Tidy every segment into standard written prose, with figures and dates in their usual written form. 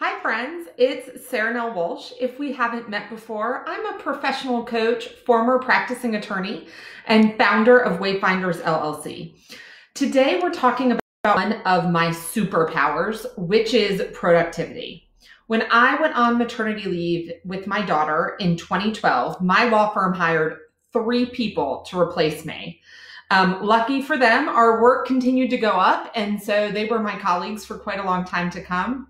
Hi friends, it's Sarah-Nell Walsh. If we haven't met before, I'm a professional coach, former practicing attorney, and founder of Wayfinders LLC. Today we're talking about one of my superpowers, which is productivity. When I went on maternity leave with my daughter in 2012, my law firm hired 3 people to replace me. Lucky for them, our work continued to go up, and so they were my colleagues for quite a long time to come.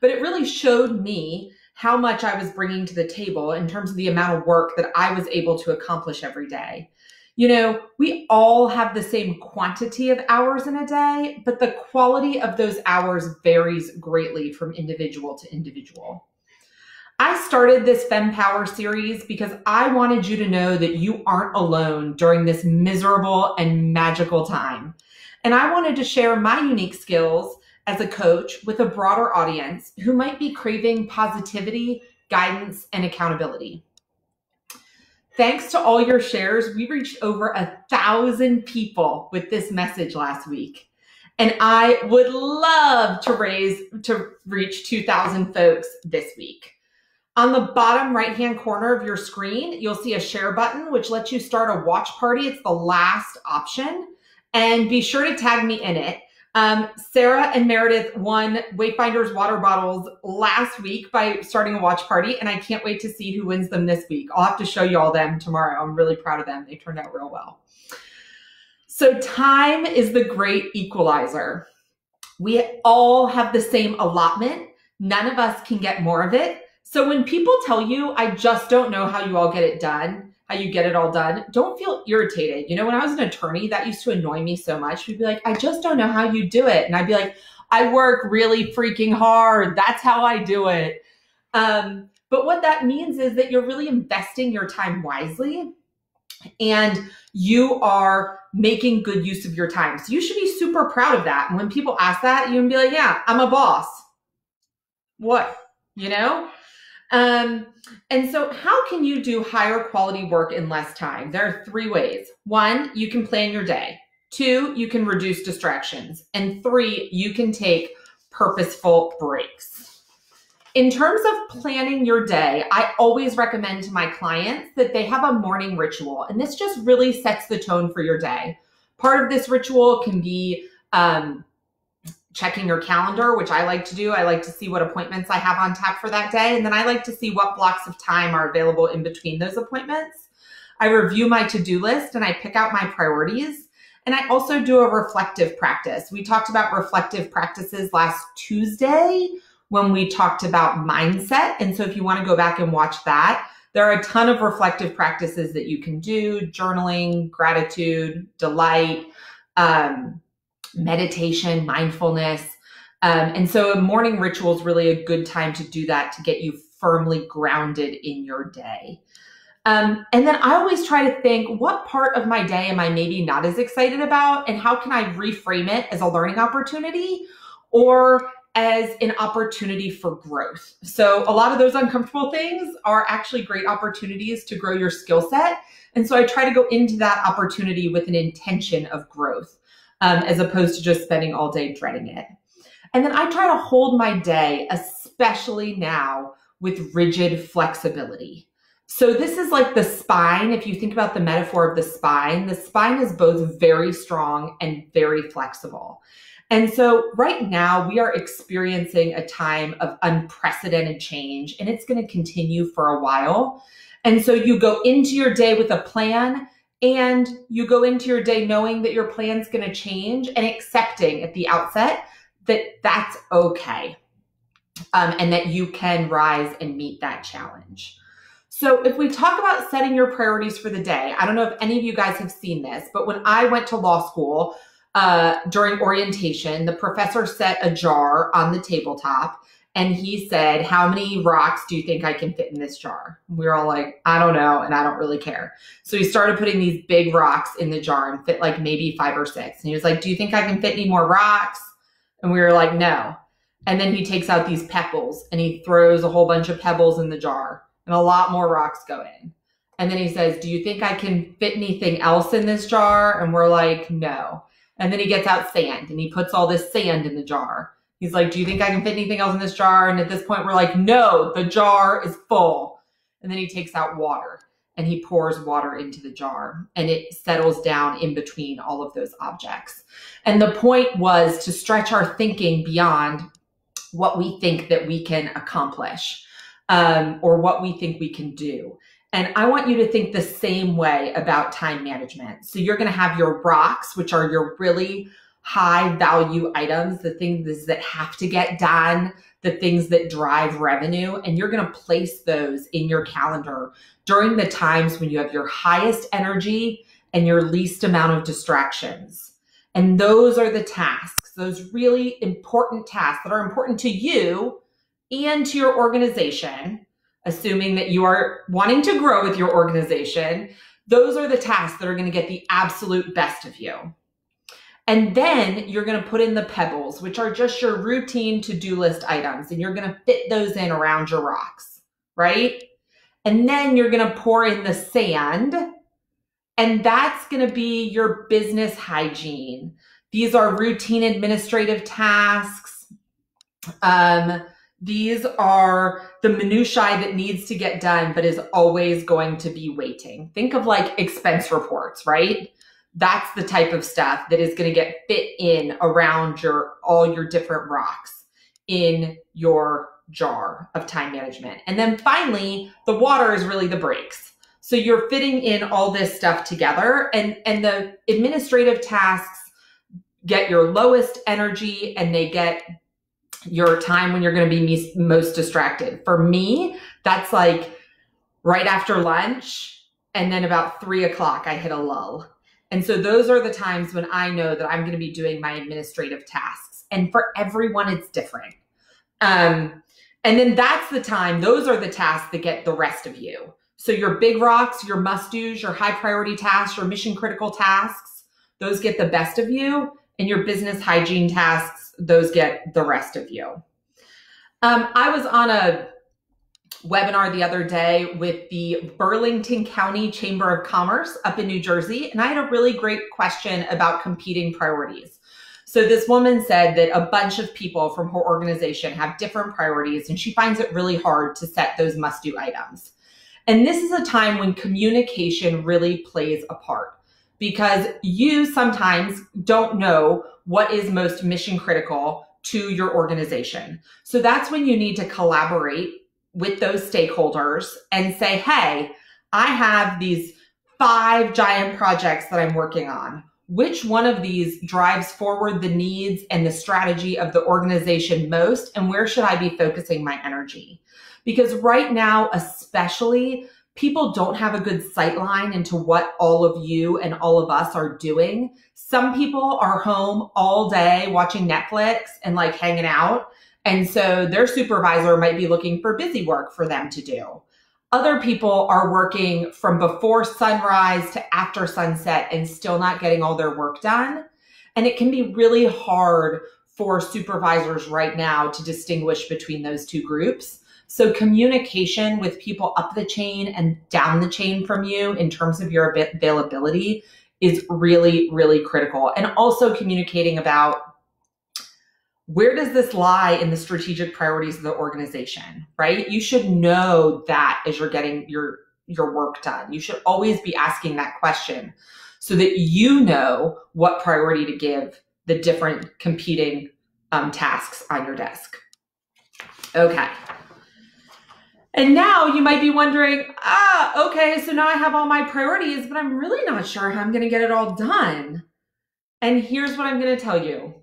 But it really showed me how much I was bringing to the table in terms of the amount of work that I was able to accomplish every day. You know, we all have the same quantity of hours in a day, but the quality of those hours varies greatly from individual to individual. I started this FemPower series because I wanted you to know that you aren't alone during this miserable and magical time. And I wanted to share my unique skills as a coach with a broader audience who might be craving positivity, guidance, and accountability. Thanks to all your shares, we reached over 1,000 people with this message last week. And I would love to reach 2,000 folks this week. On the bottom right-hand corner of your screen, you'll see a share button, which lets you start a watch party. It's the last option. And be sure to tag me in it. Sarah and Meredith won Wayfinders water bottles last week by starting a watch party, and I can't wait to see who wins them this week. I'll have to show you all them tomorrow. I'm really proud of them. They turned out real well. So time is the great equalizer. We all have the same allotment. None of us can get more of it. So when people tell you, I just don't know how you all get it done, how you get it all done, don't feel irritated. You know, when I was an attorney, that used to annoy me so much. We'd be like, I just don't know how you do it. And I'd be like, I work really freaking hard. That's how I do it. But what that means is that you're really investing your time wisely and you are making good use of your time. So you should be super proud of that. And when people ask that, you can be like, yeah, I'm a boss. What, you know? And so how can you do higher quality work in less time? There are 3 ways. 1, you can plan your day. 2, you can reduce distractions. And 3, you can take purposeful breaks. In terms of planning your day, I always recommend to my clients that they have a morning ritual. And this just really sets the tone for your day. Part of this ritual can be, checking your calendar, which I like to do. I like to see what appointments I have on tap for that day. And then I like to see what blocks of time are available in between those appointments. I review my to-do list and I pick out my priorities. And I also do a reflective practice. We talked about reflective practices last Tuesday when we talked about mindset. And so if you want to go back and watch that, there are a ton of reflective practices that you can do: journaling, gratitude, delight, meditation, mindfulness. And so a morning ritual is really a good time to do that, to get you firmly grounded in your day. And then I always try to think, what part of my day am I maybe not as excited about? And how can I reframe it as a learning opportunity or as an opportunity for growth? So a lot of those uncomfortable things are actually great opportunities to grow your skill set. And so I try to go into that opportunity with an intention of growth, as opposed to just spending all day dreading it. And then I try to hold my day, especially now, with rigid flexibility. So this is like the spine. If you think about the metaphor of the spine is both very strong and very flexible. And so right now we are experiencing a time of unprecedented change, and it's going to continue for a while. And so you go into your day with a plan, and you go into your day knowing that your plan's going to change and accepting at the outset that that's okay, and that you can rise and meet that challenge. So if we talk about setting your priorities for the day, I don't know if any of you guys have seen this, but when I went to law school, during orientation, the professor set a jar on the tabletop. And he said, how many rocks do you think I can fit in this jar? We were all like, I don't know, and I don't really care. So he started putting these big rocks in the jar and fit like maybe 5 or 6. And he was like, do you think I can fit any more rocks? And we were like, no. And then he takes out these pebbles and he throws a whole bunch of pebbles in the jar and a lot more rocks go in. And then he says, do you think I can fit anything else in this jar? And we're like, no. And then he gets out sand and he puts all this sand in the jar. He's like, do you think I can fit anything else in this jar? And at this point, we're like, no, the jar is full. And then he takes out water and he pours water into the jar and it settles down in between all of those objects. And the point was to stretch our thinking beyond what we think that we can accomplish, or what we think we can do. And I want you to think the same way about time management. So you're going to have your rocks, which are your really high value items, the things that have to get done, the things that drive revenue, and you're going to place those in your calendar during the times when you have your highest energy and your least amount of distractions. And those are the tasks, those really important tasks that are important to you and to your organization, assuming that you are wanting to grow with your organization. Those are the tasks that are going to get the absolute best of you. And then you're going to put in the pebbles, which are just your routine to-do list items. And you're going to fit those in around your rocks, right? And then you're going to pour in the sand. And that's going to be your business hygiene. These are routine administrative tasks. These are the minutiae that needs to get done, but is always going to be waiting. Think of like expense reports, right? That's the type of stuff that is going to get fit in around all your different rocks in your jar of time management. And then finally, the water is really the brakes. So you're fitting in all this stuff together, and the administrative tasks get your lowest energy and they get your time when you're going to be most distracted. For me, that's like right after lunch, and then about 3 o'clock, I hit a lull. And so those are the times when I know that I'm going to be doing my administrative tasks. And for everyone, it's different. And then that's the time, those are the tasks that get the rest of you. So your big rocks, your must-dos, your high priority tasks, your mission critical tasks, those get the best of you. And your business hygiene tasks, those get the rest of you. I was on a webinar the other day with the Burlington County Chamber of Commerce up in New Jersey, and I had a really great question about competing priorities. So this woman said that a bunch of people from her organization have different priorities, and she finds it really hard to set those must-do items. And this is a time when communication really plays a part, because you sometimes don't know what is most mission critical to your organization. So that's when you need to collaborate with those stakeholders and say, hey, I have these 5 giant projects that I'm working on. Which one of these drives forward the needs and the strategy of the organization most, and where should I be focusing my energy? Because right now, especially, people don't have a good sight line into what all of you and all of us are doing. Some people are home all day watching Netflix and like hanging out. And so their supervisor might be looking for busy work for them to do. Other people are working from before sunrise to after sunset and still not getting all their work done. And it can be really hard for supervisors right now to distinguish between those two groups. So communication with people up the chain and down the chain from you in terms of your availability is really, really critical. And also communicating about where does this lie in the strategic priorities of the organization, right? You should know that as you're getting your work done. You should always be asking that question so that you know what priority to give the different competing tasks on your desk. Okay. And now you might be wondering, okay, so now I have all my priorities, but I'm really not sure how I'm going to get it all done. And here's what I'm going to tell you.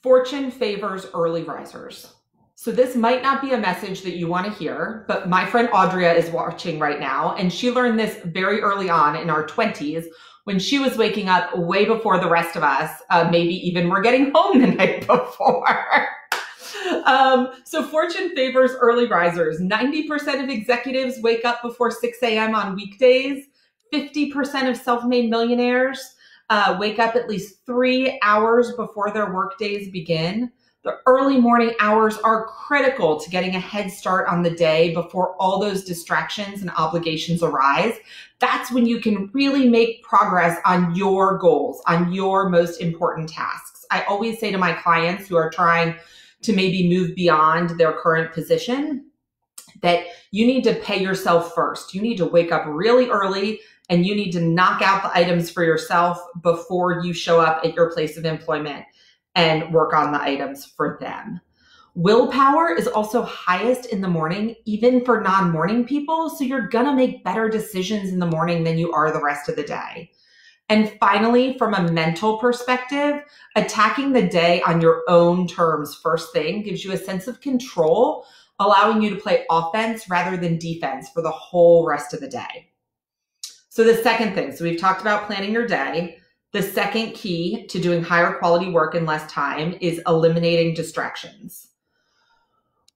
Fortune favors early risers. So this might not be a message that you want to hear, but my friend Audria is watching right now, and she learned this very early on in our 20s when she was waking up way before the rest of us, maybe even we're getting home the night before. So fortune favors early risers. 90% of executives wake up before 6 a.m. on weekdays. 50% of self-made millionaires wake up at least 3 hours before their work days begin. The early morning hours are critical to getting a head start on the day before all those distractions and obligations arise. That's when you can really make progress on your goals, on your most important tasks. works. I always say to my clients who are trying to maybe move beyond their current position that you need to pay yourself first. You need to wake up really early and you need to knock out the items for yourself before you show up at your place of employment and work on the items for them. Willpower is also highest in the morning, even for non-morning people. So you're going to make better decisions in the morning than you are the rest of the day. And finally, from a mental perspective, attacking the day on your own terms first thing gives you a sense of control, allowing you to play offense rather than defense for the whole rest of the day. So the second thing, so we've talked about planning your day. The second key to doing higher quality work in less time is eliminating distractions.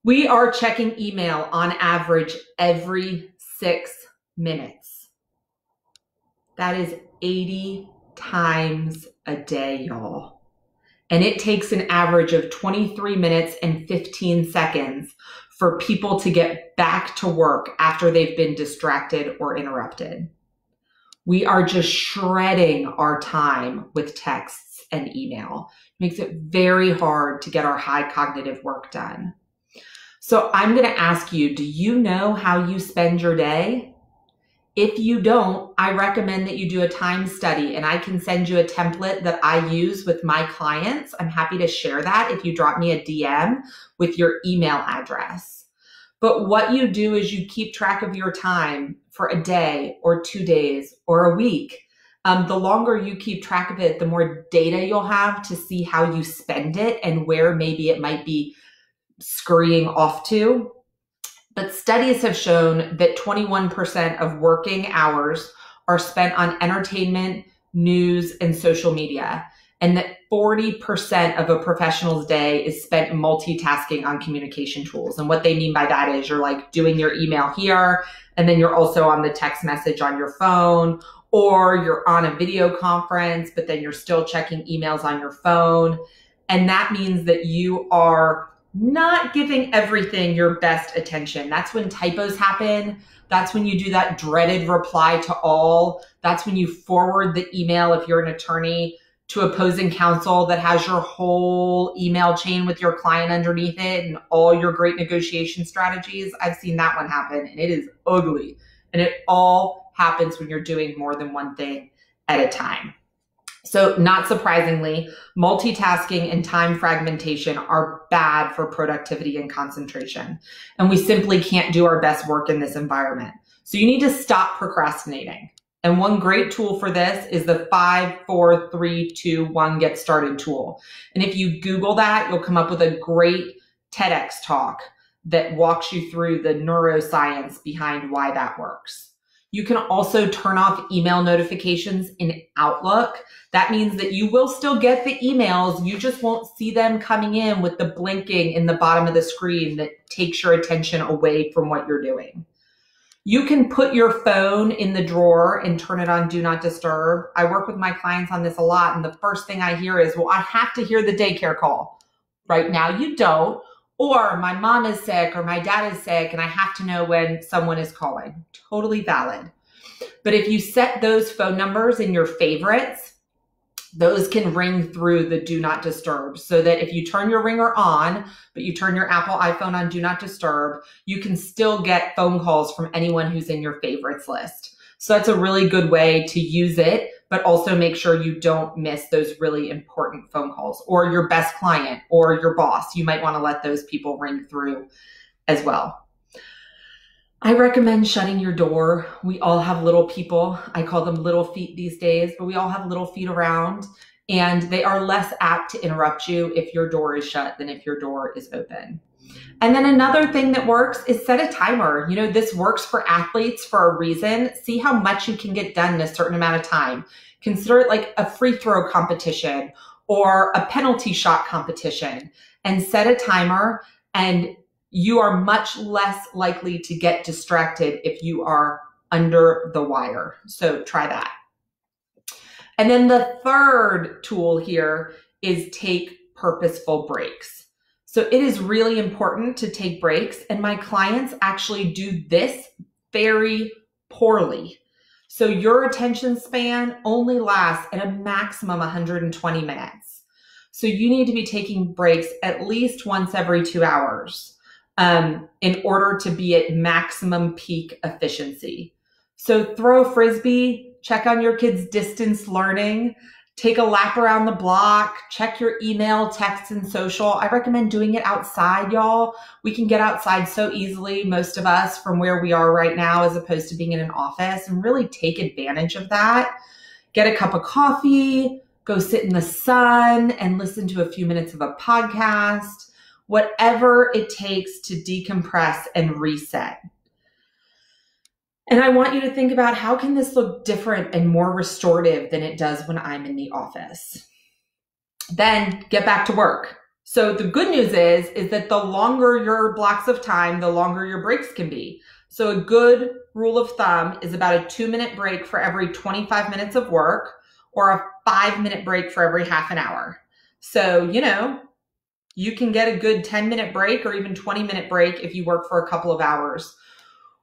We are checking email on average every 6 minutes. That is 80 times a day, y'all. And it takes an average of 23 minutes and 15 seconds for people to get back to work after they've been distracted or interrupted. We are just shredding our time with texts and email. It makes it very hard to get our high cognitive work done. So I'm going to ask you, do you know how you spend your day? If you don't, I recommend that you do a time study, and I can send you a template that I use with my clients. I'm happy to share that if you drop me a DM with your email address. But what you do is you keep track of your time for a day or 2 days or a week. The longer you keep track of it, the more data you'll have to see how you spend it and where maybe it might be scurrying off to. But studies have shown that 21% of working hours are spent on entertainment, news, and social media, and that 40% of a professional's day is spent multitasking on communication tools. And what they mean by that is you're like doing your email here, and then you're also on the text message on your phone, or you're on a video conference, but then you're still checking emails on your phone. And that means that you are not giving everything your best attention. That's when typos happen. That's when you do that dreaded reply to all. That's when you forward the email, if you're an attorney, to opposing counsel that has your whole email chain with your client underneath it and all your great negotiation strategies. I've seen that one happen, and it is ugly. And it all happens when you're doing more than one thing at a time. So not surprisingly, multitasking and time fragmentation are bad for productivity and concentration. And we simply can't do our best work in this environment. So you need to stop procrastinating. And one great tool for this is the 5, 4, 3, 2, 1 get started tool. And if you Google that, you'll come up with a great TEDx talk that walks you through the neuroscience behind why that works. You can also turn off email notifications in Outlook. That means that you will still get the emails. You just won't see them coming in with the blinking in the bottom of the screen that takes your attention away from what you're doing. You can put your phone in the drawer and turn it on Do Not Disturb. I work with my clients on this a lot, and the first thing I hear is, well, I have to hear the daycare call. Right now you don't. Or my mom is sick or my dad is sick and I have to know when someone is calling. Totally valid. But if you set those phone numbers in your favorites, those can ring through the Do Not Disturb, so that if you turn your ringer on, but you turn your Apple iPhone on Do Not Disturb, you can still get phone calls from anyone who's in your favorites list. So that's a really good way to use it, but also make sure you don't miss those really important phone calls, or your best client or your boss. You might want to let those people ring through as well. I recommend shutting your door. We all have little people. I call them little feet these days, but we all have little feet around, and they are less apt to interrupt you if your door is shut than if your door is open. And then another thing that works is set a timer. You know, this works for athletes for a reason. See how much you can get done in a certain amount of time. Consider it like a free throw competition or a penalty shot competition, and set a timer, and you are much less likely to get distracted if you are under the wire. So try that. And then the third tool here is take purposeful breaks. So it is really important to take breaks, and my clients actually do this very poorly. So your attention span only lasts at a maximum 120 minutes. So you need to be taking breaks at least once every 2 hours in order to be at maximum peak efficiency. So throw a Frisbee, check on your kids' distance learning, take a lap around the block, check your email, text, and social. I recommend doing it outside, y'all. We can get outside so easily, most of us, from where we are right now, as opposed to being in an office, and really take advantage of that. Get a cup of coffee, go sit in the sun and listen to a few minutes of a podcast, whatever it takes to decompress and reset. And I want you to think about, how can this look different and more restorative than it does when I'm in the office? Then get back to work. So the good news is that the longer your blocks of time, the longer your breaks can be. So a good rule of thumb is about a 2-minute break for every 25 minutes of work, or a 5-minute break for every half an hour. So, you can get a good 10-minute break or even 20-minute break if you work for a couple of hours,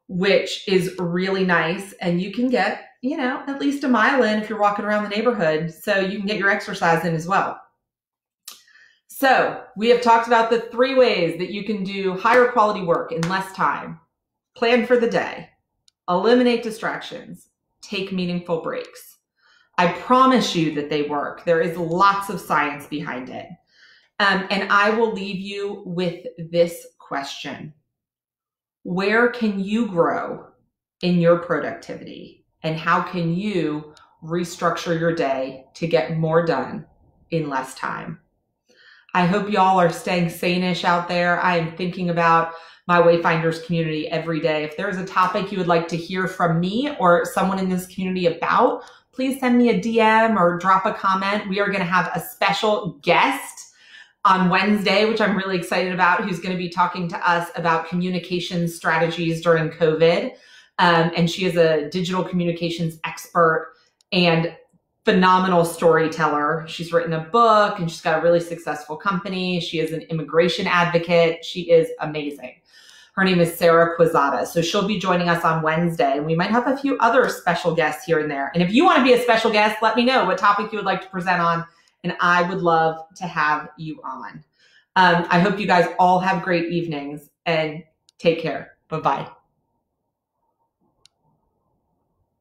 which is really nice. And you can get, at least a mile in if you're walking around the neighborhood. So you can get your exercise in as well. So we have talked about the 3 ways that you can do higher quality work in less time. Plan for the day, eliminate distractions, take meaningful breaks. I promise you that they work. There is lots of science behind it. And I will leave you with this question. Where can you grow in your productivity? And how can you restructure your day to get more done in less time? I hope y'all are staying sane-ish out there. I am thinking about my Wayfinders community every day. If there's a topic you would like to hear from me or someone in this community about, please send me a DM or drop a comment. We are going to have a special guest on Wednesday, which I'm really excited about, who's going to be talking to us about communication strategies during COVID. And she is a digital communications expert and phenomenal storyteller. She's written a book and she's got a really successful company. She is an immigration advocate. She is amazing. Her name is Sarah Quezada. So she'll be joining us on Wednesday, and we might have a few other special guests here and there. And if you want to be a special guest, let me know what topic you would like to present on, and I would love to have you on. I hope you guys all have great evenings, and take care. Bye-bye.